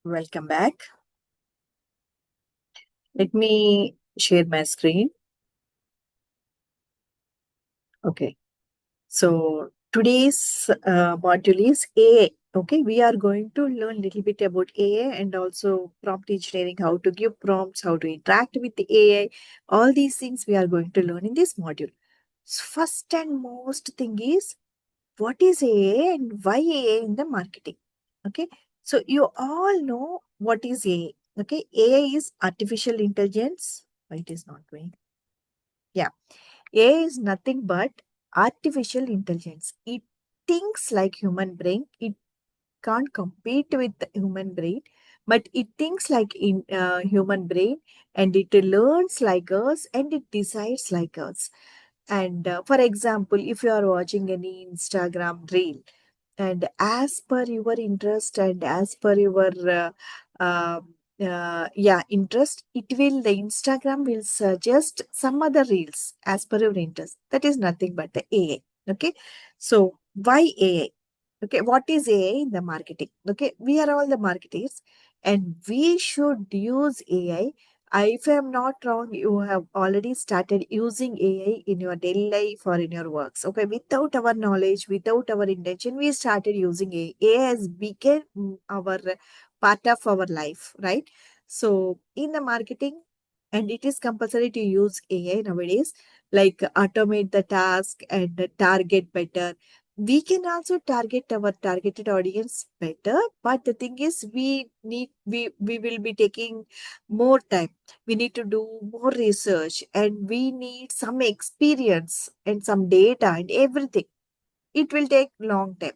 Welcome back. Let me share my screen. Okay. So today's module is AI. Okay. We are going to learn a little bit about AI and also prompt engineering, how to give prompts, how to interact with the AI. All these things we are going to learn in this module. So first and most thing is what is AI and why AI in the marketing? Okay. So you all know what is AI. Okay. AI is artificial intelligence. Why it is not going? Yeah. AI is nothing but artificial intelligence. It thinks like human brain. It can't compete with the human brain, but it thinks like in human brain, and it learns like us, and it decides like us. And for example, if you are watching any Instagram reel, and as per your interest and as per your uh, interest, the Instagram will suggest some other reels as per your interest. That is nothing but the AI. Okay, so why AI? Okay, what is AI in the marketing? Okay, we are all the marketers, and we should use AI. If I am not wrong, you have already started using AI in your daily life or in your works. Okay, without our knowledge, without our intention, we started using AI. AI has become our part of our life, right? So, in the marketing, and it is compulsory to use AI nowadays, like automate the task and target better. We can also target our targeted audience better, but the thing is, we will be taking more time. We need to do more research, and we need some experience and some data and everything. It will take long time.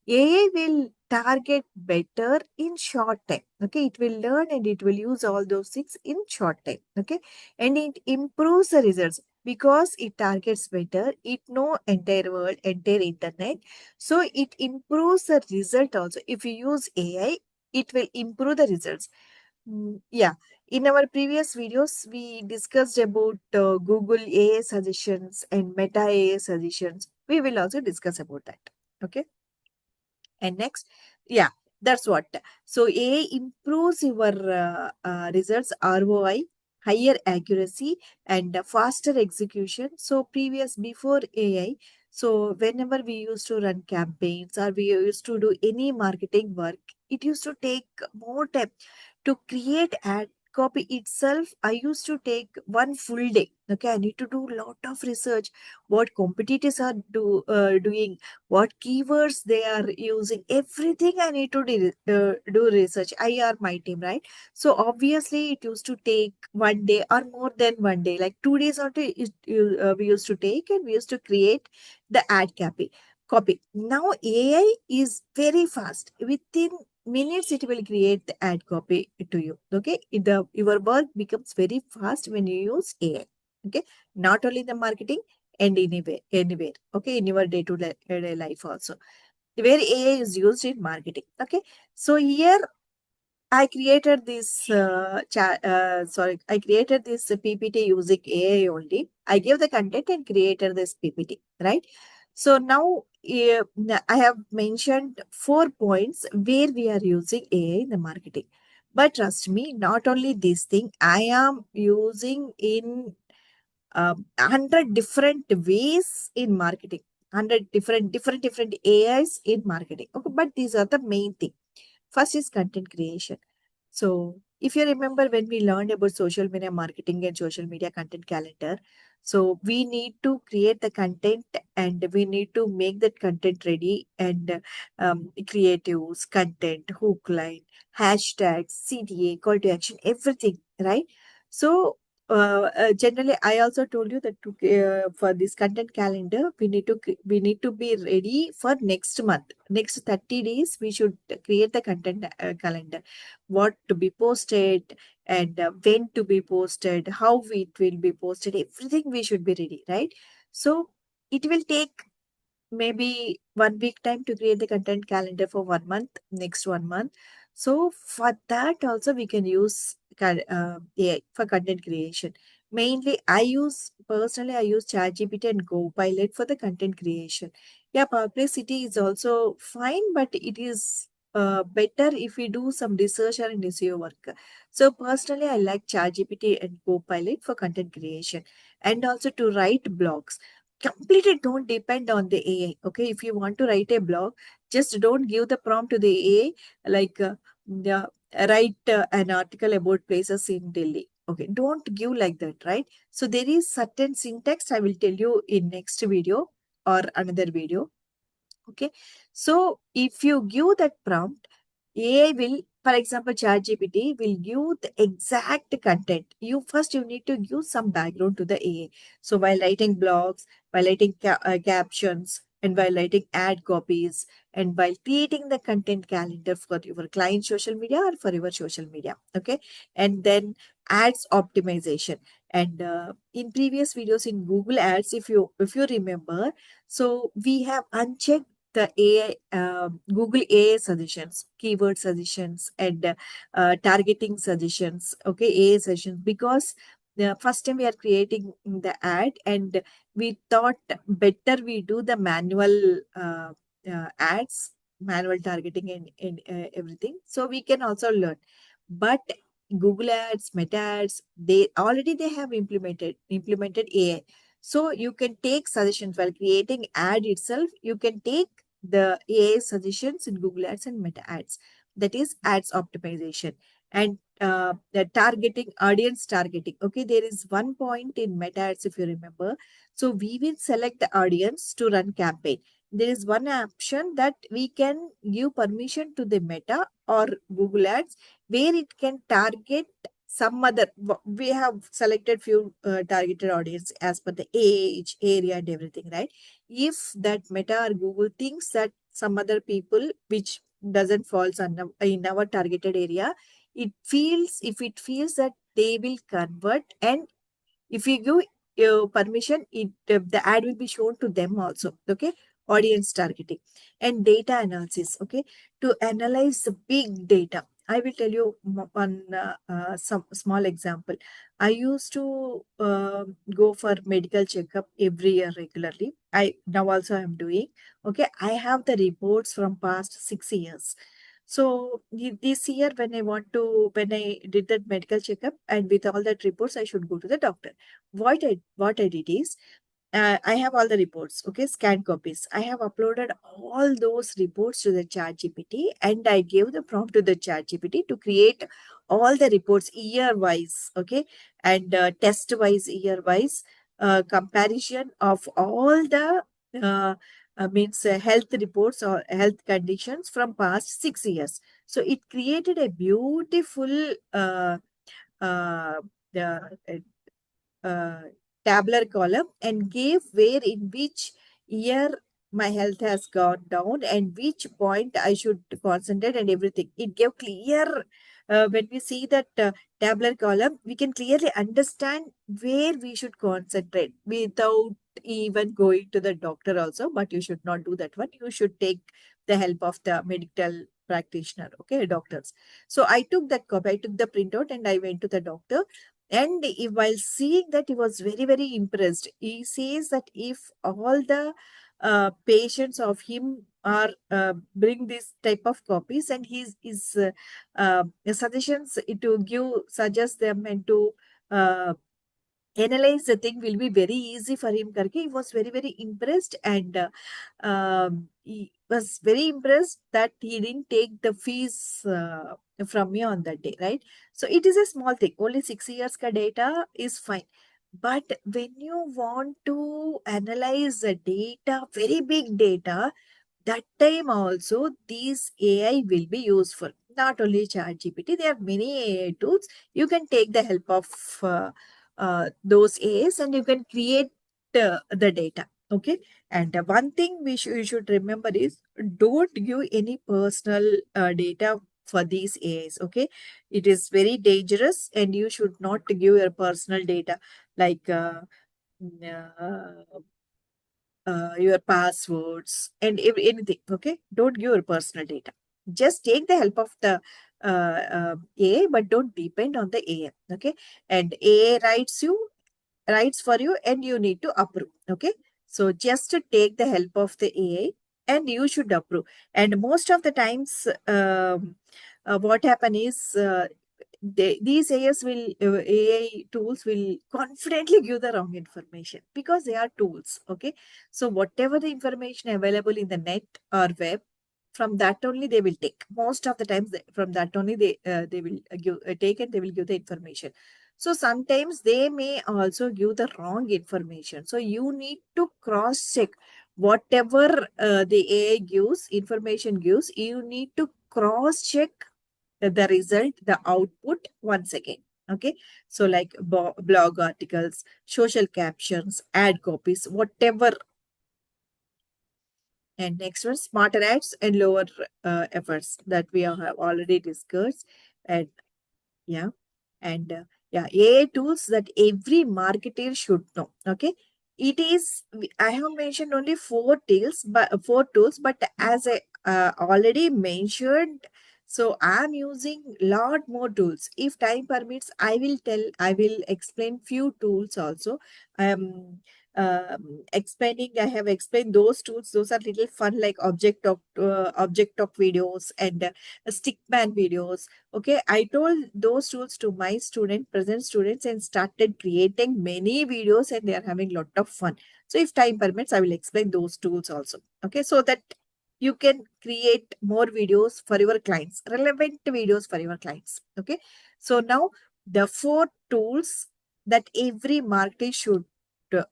AI will target better in short time. Okay, it will learn and it will use all those things in short time. Okay, and it improves the results because it targets better. It know entire world, entire internet, so it improves the result also. If you use AI, it will improve the results. Yeah. In our previous videos, we discussed about Google AI suggestions and Meta AI suggestions. We will also discuss about that. Okay. And next, yeah, that's what. So AI improves your results, ROI, higher accuracy, and faster execution. So before AI, so whenever we used to run campaigns or we used to do any marketing work, it used to take more time to create ad copy itself. I used to take one full day. Okay, I need to do a lot of research, what competitors are doing, what keywords they are using, everything I need to do research. I are my team, right? So obviously it used to take one day or more than one day, like 2 days or we used to take, and we used to create the ad copy. Now AI is very fast. Within minutes it will create the ad copy to you. Okay, your work becomes very fast when you use AI. Okay, not only the marketing, and anywhere. Okay, in your day-to-day life also, where AI is used in marketing. Okay, so here I created this I created this PPT using AI only. I gave the content and created this PPT, right? So now I have mentioned 4 points where we are using AI in the marketing. But trust me, not only this thing, I am using in 100 different ways in marketing, 100 different AIs in marketing. Okay, but these are the main thing. First is content creation. So if you remember when we learned about social media marketing and social media content calendar, so we need to create the content and we need to make that content ready, and creatives, content, hook line, hashtags, CTA, call to action, everything, right? So generally, I also told you that for this content calendar, we need to be ready for next month, next 30 days. We should create the content calendar, what to be posted, and when to be posted, how it will be posted, everything we should be ready, right? So it will take maybe 1 week time to create the content calendar for 1 month, next 1 month. So for that also we can use AI for content creation. Mainly, I use ChatGPT and Copilot for the content creation. Yeah, Perplexity is also fine, but it is better if we do some research or in SEO work. So personally, I like ChatGPT and Copilot for content creation and also to write blogs. Completely don't depend on the AI. Okay, if you want to write a blog, just don't give the prompt to the AI like write an article about places in Delhi. Okay, don't give like that, right? So there is certain syntax I will tell you in next video or another video. Okay. So if you give that prompt, AI will, for example, ChatGPT will give the exact content. You need to give some background to the AI. So while writing blogs, while writing captions, and while writing ad copies, and while creating the content calendar for your client social media or for your social media. Okay. And then ads optimization. And in previous videos in Google Ads, if you remember, so we have unchecked the AI, Google AI suggestions, keyword suggestions, and targeting suggestions. Okay, AI suggestions, because the first time we are creating the ad, and we thought better we do the manual ads, manual targeting, and everything. So we can also learn, but Google Ads, Meta Ads, they have implemented AI. So you can take suggestions while creating ad itself. You can take the AI suggestions in Google Ads and Meta Ads. That is ads optimization and the targeting, audience targeting. Okay, there is one point in Meta Ads if you remember. So we will select the audience to run campaign. There is one option that we can give permission to the Meta or Google Ads where it can target some other. We have selected few targeted audience as per the age, area, and everything, right? If that Meta or Google thinks that some other people which doesn't falls in our targeted area, if it feels that they will convert, and if you give permission, the ad will be shown to them also. Okay, audience targeting and data analysis. Okay, to analyze the big data. I will tell you one some small example. I used to go for medical checkup every year regularly. I now also I am doing. Okay, I have the reports from past 6 years. So this year, when I did that medical checkup and with all that reports, I should go to the doctor. What I did is I have all the reports, okay, scanned copies. I have uploaded all those reports to the chat GPT and I gave the prompt to the chat GPT to create all the reports year wise, okay, and test wise, year wise, comparison of all the means health reports or health conditions from past 6 years. So it created a beautiful uh, the uh, tabular column and gave where in which year my health has gone down and which point I should concentrate and everything. It gave clear, when we see that tabular column, we can clearly understand where we should concentrate without even going to the doctor also. But you should not do that one. You should take the help of the medical practitioner, okay, doctors. So I took that copy, I took the printout and I went to the doctor, and while seeing that, he was very, very impressed. He says that if all the patients of him are bring this type of copies, and his suggestions to give suggest them and to uh, analyze the thing will be very easy for him. Karke, he was very, very impressed, and he was very impressed that he didn't take the fees from me on that day, right? So it is a small thing. Only 6 years ka data is fine. But when you want to analyze the data, very big data, that time also these AI will be useful. Not only ChatGPT, there are many AI tools. You can take the help of those AIs and you can create the data. Okay. And one thing you should remember is don't give any personal data for these AIs. Okay. It is very dangerous and you should not give your personal data like uh, your passwords and anything. Okay, don't give your personal data. Just take the help of the AI, but don't depend on the AI. Okay, and AI writes for you, and you need to approve. Okay, so just to take the help of the AI and you should approve. And most of the times, what happen is, these AI tools will confidently give the wrong information because they are tools. Okay, so whatever the information available in the net or web, from that only they will take. Most of the times, from that only they will take, and they will give the information. So sometimes they may also give the wrong information. So you need to cross check whatever the AI gives, information gives. You need to cross check the result, the output once again. Okay, so like blog articles, social captions, ad copies, whatever. And next one, smarter ads and lower efforts, that we have already discussed. And yeah, and yeah, AI tools that every marketer should know. Okay, it is. I have mentioned only four tools, but as I already mentioned, so I'm using lot more tools. If time permits, I will explain few tools also. Um, Explaining, I have explained those tools. Those are little fun, like object talk videos and stickman videos. Okay, I told those tools to my present students, and started creating many videos, and they are having lot of fun. So if time permits, I will explain those tools also. Okay, so that you can create more videos for your clients, relevant videos for your clients. Okay, so now the four tools that every marketer should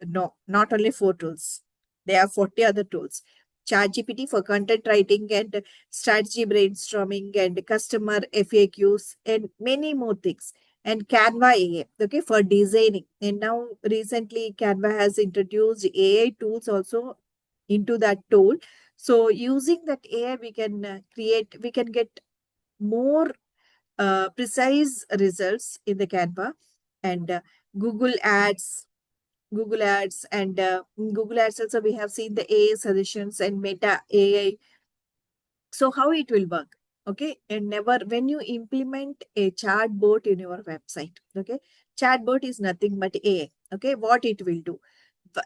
know, not only four tools, there are 40 other tools. ChatGPT for content writing and strategy brainstorming and customer FAQs and many more things. And Canva AI, okay, for designing. And now recently Canva has introduced AI tools also into that tool. So using that AI, we can get more precise results in the Canva. And Google Ads, Google Ads and Google Ads also, we have seen the AI suggestions and Meta AI. So how it will work? Okay, and never when you implement a chatbot in your website, okay, chatbot is nothing but AI. Okay, what it will do?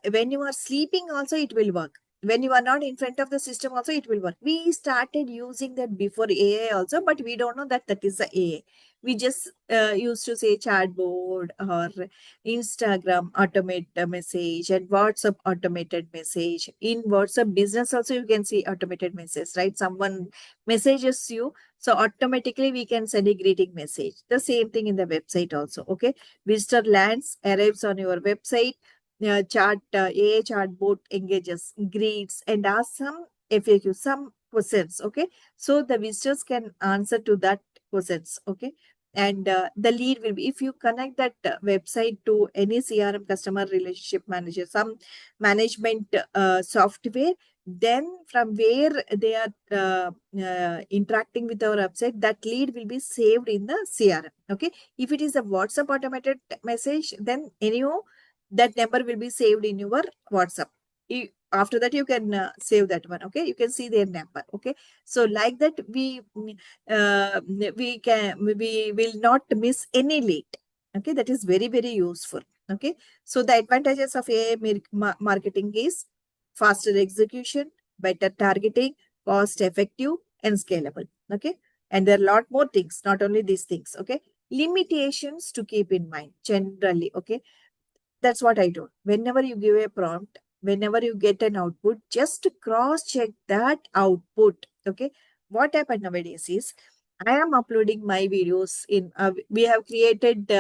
When you are sleeping also it will work. When you are not in front of the system also it will work. We started using that before AI also, but we don't know that that is the AI. We just used to say chatbot or Instagram automate a message and WhatsApp automated message. In WhatsApp business also you can see automated message, right? Someone messages you, so automatically we can send a greeting message. The same thing in the website also. Okay, visitor lands, arrives on your website, AI chatbot engages, greets, and asks some FAQ, some questions. Okay, so the visitors can answer to that questions. Okay, and the lead will be, if you connect that website to any CRM, customer relationship manager, some management software, then from where they are interacting with our website, that lead will be saved in the CRM. Okay, if it is a WhatsApp automated message, then anyhow that number will be saved in your WhatsApp. After that, you can save that one. Okay, you can see their number. Okay, so like that, we will not miss any lead. Okay, that is very very useful. Okay, so the advantages of AI marketing is faster execution, better targeting, cost effective, and scalable. Okay, and there are a lot more things, not only these things. Okay, limitations to keep in mind generally. Okay, that's what I do. Whenever you give a prompt, whenever you get an output, just cross check that output. Okay. What happened nowadays is, I am uploading my videos in, we have created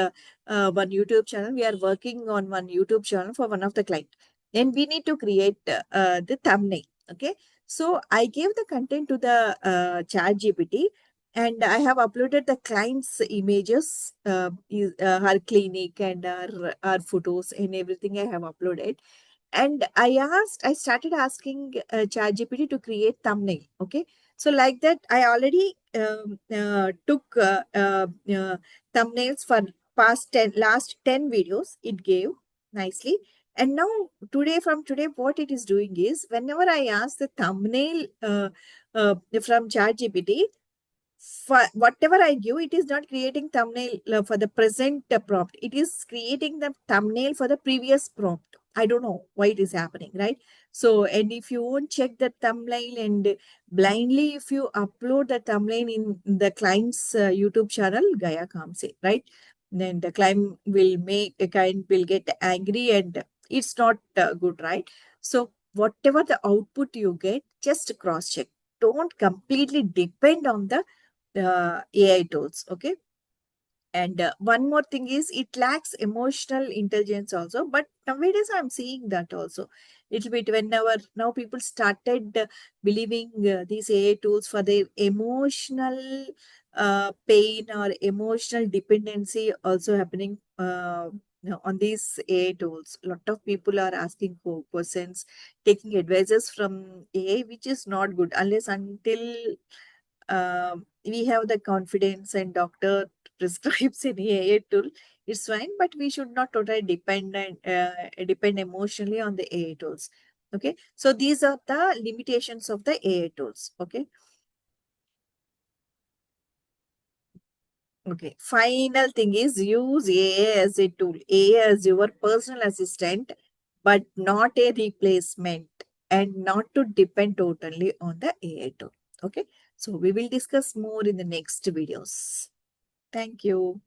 one YouTube channel. We are working on one YouTube channel for one of the client. And we need to create the thumbnail. Okay. So I gave the content to the chat GPT, and I have uploaded the client's images, her clinic and our photos and everything I have uploaded. And I started asking ChatGPT to create thumbnail. Okay. So like that, I already took thumbnails for last 10 videos. It gave nicely. And now from today, what it is doing is, whenever I ask the thumbnail from ChatGPT, for whatever I give, it is not creating thumbnail for the present prompt. It is creating the thumbnail for the previous prompt. I don't know why it is happening, right? So, and if you won't check the thumbnail and blindly, if you upload the thumbnail in the client's YouTube channel, Gaya Kamse, right? Then the client will get angry and it's not good, right? So, whatever the output you get, just cross check. Don't completely depend on the AI tools, okay? And one more thing is it lacks emotional intelligence also. But nowadays I'm seeing that also. Little bit whenever now people started believing these AI tools for their emotional pain or emotional dependency also happening on these AI tools. A lot of people are asking for questions, taking advices from AI, which is not good unless until we have the confidence and doctor prescribes any AI tool, it's fine, but we should not totally depend emotionally on the AI tools. Okay, so these are the limitations of the AI tools. Okay, okay. Final thing is use AI as a tool, AI as your personal assistant, but not a replacement, and not to depend totally on the AI tool. Okay, so we will discuss more in the next videos. Thank you.